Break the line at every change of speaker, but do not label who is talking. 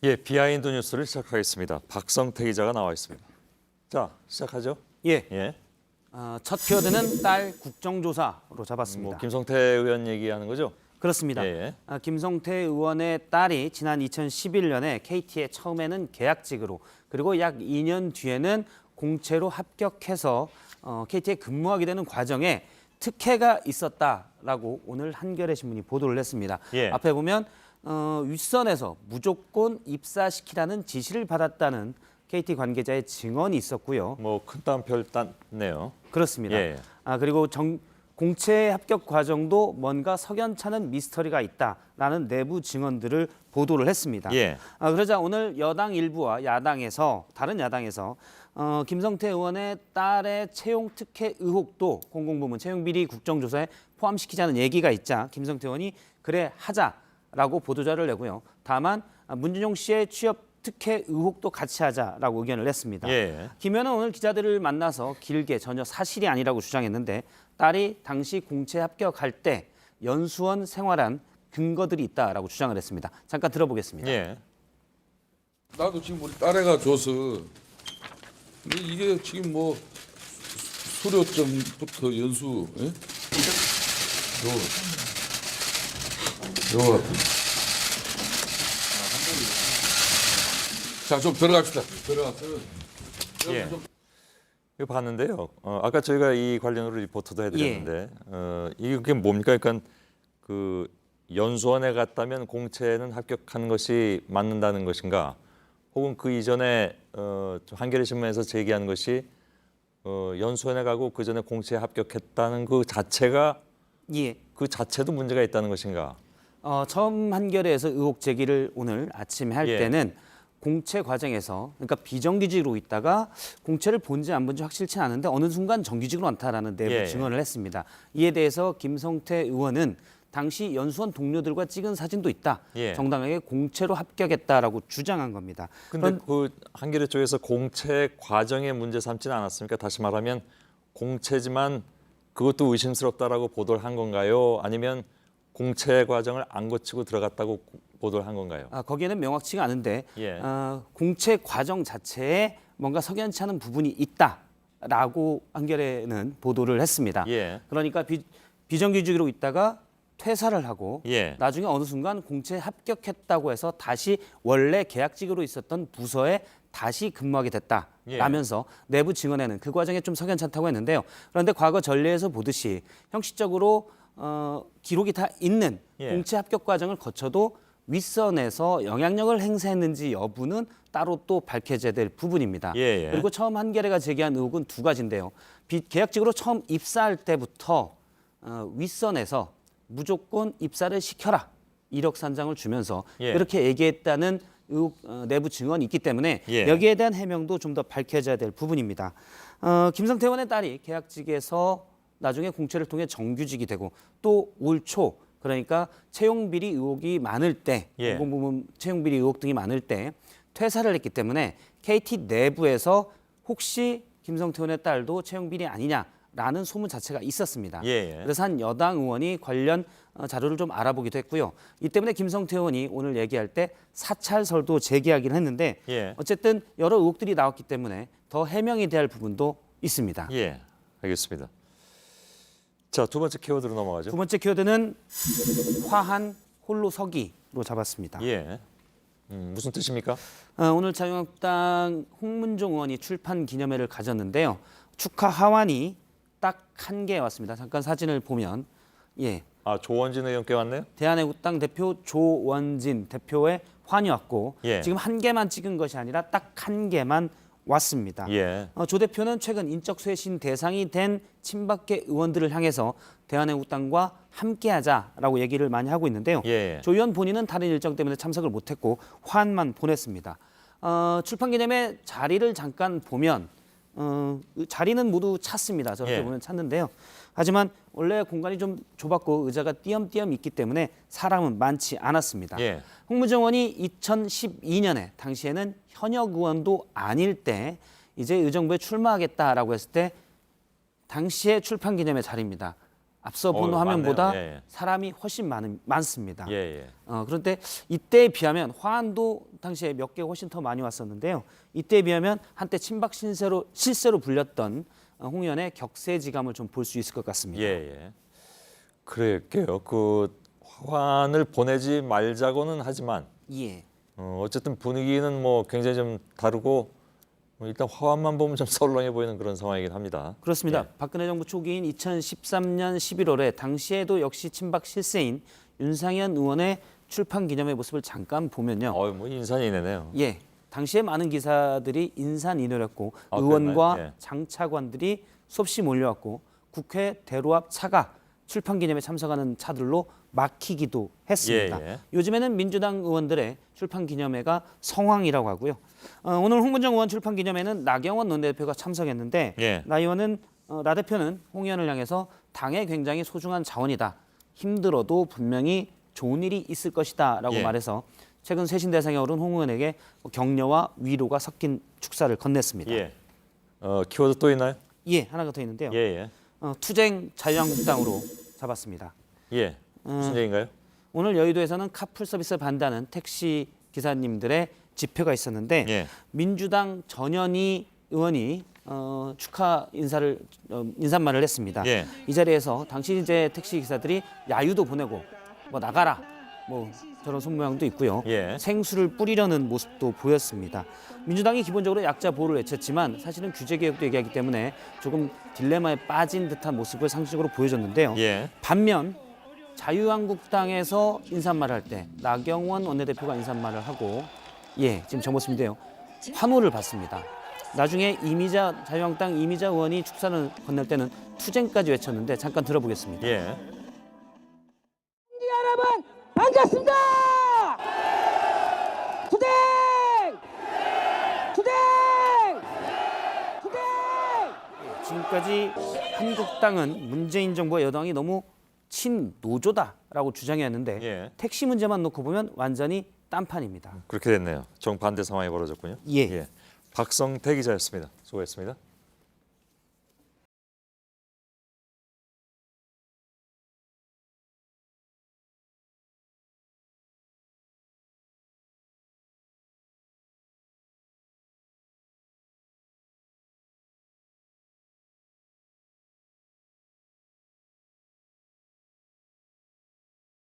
예, 비하인드 뉴스를 시작하겠습니다. 박성태 기자가 나와 있습니다. 자, 시작하죠.
예.
예.
첫 키워드는 딸 국정조사로 잡았습니다.
뭐 김성태 의원 얘기하는 거죠?
그렇습니다.
예.
김성태 의원의 딸이 지난 2011년에 KT에 처음에는 계약직으로 그리고 약 2년 뒤에는 공채로 합격해서 KT에 근무하게 되는 과정에 특혜가 있었다라고 오늘 한겨레 신문이 보도를 했습니다.
예.
앞에 보면 윗선에서 무조건 입사시키라는 지시를 받았다는 KT 관계자의 증언이 있었고요.
뭐 큰 따옴표 땄네요.
그렇습니다.
예.
그리고 공채 합격 과정도 뭔가 석연찮은 미스터리가 있다라는 내부 증언들을 보도를 했습니다.
예.
그러자 오늘 여당 일부와 다른 야당에서 김성태 의원의 딸의 채용 특혜 의혹도 공공부문 채용비리 국정조사에 포함시키자는 얘기가 있자 김성태 의원이 그래 하자라고 보도자를 내고요. 다만 문준용 씨의 취업 특혜 의혹도 같이 하자라고 의견을 냈습니다.
예.
김 의원은 오늘 기자들을 만나서 길게 전혀 사실이 아니라고 주장했는데 딸이 당시 공채 합격할 때 연수원 생활한 근거들이 있다라고 주장을 했습니다. 잠깐 들어보겠습니다.
예.
나도 지금 우리 딸애가 줘서 근데 이게 지금 뭐 수료점부터 연수 예? 요거 같은 자좀 들어갑시다. 들어가서
예. 이거 봤는데요. 아까 저희가 이 관련으로 리포트도 해드렸는데 이게 뭡니까? 그러니까 그 연수원에 갔다면 공채는 합격하는 것이 맞는다는 것인가? 혹은 그 이전에 한겨레 신문에서 제기한 것이 연수원에 가고 그 전에 공채에 합격했다는 그 자체가
예.
그 자체도 문제가 있다는 것인가?
처음 한겨레에서 의혹 제기를 오늘 아침에 할
예.
때는 공채 과정에서 그러니까 비정규직으로 있다가 공채를 본지 안 본지 확실치 않은데 어느 순간 정규직으로 많다라는 내부
예.
증언을 했습니다. 이에 대해서 김성태 의원은 당시 연수원 동료들과 찍은 사진도 있다.
예.
정당하게 공채로 합격했다라고 주장한 겁니다.
근데 그 한겨레 쪽에서 공채 과정에 문제 삼지는 않았습니까? 다시 말하면 공채지만 그것도 의심스럽다라고 보도를 한 건가요? 아니면 공채 과정을 안 거치고 들어갔다고 보도를 한 건가요?
거기에는 명확치가 않은데
예.
공채 과정 자체에 뭔가 석연치 않은 부분이 있다라고 한겨레는 보도를 했습니다.
예.
그러니까 비정규직으로 있다가 퇴사를 하고
예.
나중에 어느 순간 공채 합격했다고 해서 다시 원래 계약직으로 있었던 부서에 다시 근무하게 됐다라면서 내부 증언에는 그 과정에 좀 석연찮다고 했는데요. 그런데 과거 전례에서 보듯이 형식적으로 기록이 다 있는
예.
공채 합격 과정을 거쳐도 윗선에서 영향력을 행사했는지 여부는 따로 또 밝혀져야 될 부분입니다.
예.
그리고 처음 한겨레가 제기한 의혹은 두 가지인데요. 계약직으로 처음 입사할 때부터 윗선에서 무조건 입사를 시켜라. 이력산장을 주면서
예.
그렇게 얘기했다는 의혹, 내부 증언이 있기 때문에
예.
여기에 대한 해명도 좀 더 밝혀져야 될 부분입니다. 김성태 의원의 딸이 계약직에서 나중에 공채를 통해 정규직이 되고 또 올 초 그러니까 채용비리 의혹이 많을 때
예.
공공부문 채용비리 의혹 등이 많을 때 퇴사를 했기 때문에 KT 내부에서 혹시 김성태 의원의 딸도 채용비리 아니냐라는 소문 자체가 있었습니다.
예.
그래서 한 여당 의원이 관련 자료를 좀 알아보기도 했고요. 이 때문에 김성태 의원이 오늘 얘기할 때 사찰설도 제기하긴 했는데
예.
어쨌든 여러 의혹들이 나왔기 때문에 더 해명이 돼야 할 부분도 있습니다.
예. 알겠습니다. 자, 두 번째 키워드로 넘어가죠.
두 번째 키워드는 화한 홀로 서기로 잡았습니다.
예. 무슨 뜻입니까?
오늘 자유한국당 홍문종 의원이 출판 기념회를 가졌는데요. 축하 하완이 딱 한 개 왔습니다. 잠깐 사진을 보면
조원진 의원께 왔네요.
대한애국당 대표 조원진 대표의 환이 왔고
예.
지금 한 개만 찍은 것이 아니라 딱 한 개만 왔습니다.
예.
조 대표는 최근 인적 쇄신 대상이 된 친박계 의원들을 향해서 대한애국당과 함께하자라고 얘기를 많이 하고 있는데요.
예.
조 의원 본인은 다른 일정 때문에 참석을 못했고 환만 보냈습니다. 출판 기념회 자리를 잠깐 보면 자리는 모두 찼습니다. 저렇게
예.
보면 찼는데요. 하지만 원래 공간이 좀 좁았고 의자가 띄엄띄엄 있기 때문에 사람은 많지 않았습니다.
예.
홍문정 의원이 2012년에 당시에는 현역 의원도 아닐 때 이제 의정부에 출마하겠다라고 했을 때 당시의 출판 기념회 자리입니다. 앞서 본 화면보다
많네요. 예,
사람이 훨씬 많습니다.
예. 예.
그런데 이때에 비하면 화환도 당시에 몇 개 훨씬 더 많이 왔었는데요. 이때에 비하면 한때 친박 실세로 불렸던 홍의원의 격세지감을 좀 볼 수 있을 것 같습니다.
예. 그럴게요. 그 화환을 보내지 말자고는 하지만
예.
어쨌든 분위기는 뭐 굉장히 좀 다르고 일단 화환만 보면 좀 썰렁해 보이는 그런 상황이긴 합니다.
그렇습니다.
예.
박근혜 정부 초기인 2013년 11월에 당시에도 역시 친박 실세인 윤상현 의원의 출판 기념회 모습을 잠깐 보면요.
뭐 인산이네요.
예, 당시에 많은 기사들이 인산인해였고
아,
의원과
그랬나요? 예.
장차관들이 수없이 몰려왔고 국회 대로 앞 차가 출판 기념회 참석하는 차들로 막히기도 했습니다.
예.
요즘에는 민주당 의원들의 출판 기념회가 성황이라고 하고요. 오늘 홍문정 의원 출판 기념회는 나경원 원내대표가 참석했는데
예.
나 대표는 홍 의원을 향해서 당에 굉장히 소중한 자원이다. 힘들어도 분명히 좋은 일이 있을 것이다라고
예.
말해서 최근 쇄신 대상에 오른 홍 의원에게 격려와 위로가 섞인 축사를 건넸습니다.
예. 키워드 또 있나요?
예, 하나가 더 있는데요.
예.
투쟁 자유한국당으로 잡았습니다.
예. 무슨 얘기인가요?
오늘 여의도에서는 카풀 서비스 반대하는 택시 기사님들의 집회가 있었는데
예.
민주당 전현희 의원이 축하 인사말을 했습니다.
예.
이 자리에서 당시 이제 택시 기사들이 야유도 보내고 뭐 나가라 뭐 저런 손모양도 있고요.
예.
생수를 뿌리려는 모습도 보였습니다. 민주당이 기본적으로 약자 보호를 외쳤지만 사실은 규제 개혁도 얘기하기 때문에 조금 딜레마에 빠진 듯한 모습을 상징적으로 보여줬는데요.
예.
반면 자유한국당에서 인사말을 할 때 나경원 원내대표가 인사말을 하고 지금 저 모습인데요. 환호를 받습니다. 나중에 자유한국당 이미자 의원이 축사를 건넬 때는 투쟁까지 외쳤는데 잠깐 들어보겠습니다.
예.
여러분 반갑습니다. 투쟁! 투쟁! 투쟁!
지금까지 한국당은 문재인 정부와 여당이 너무 친노조다라고 주장해왔는데
예.
택시 문제만 놓고 보면 완전히 딴판입니다.
그렇게 됐네요. 정반대 상황이 벌어졌군요.
예.
박성태 기자였습니다. 수고했습니다.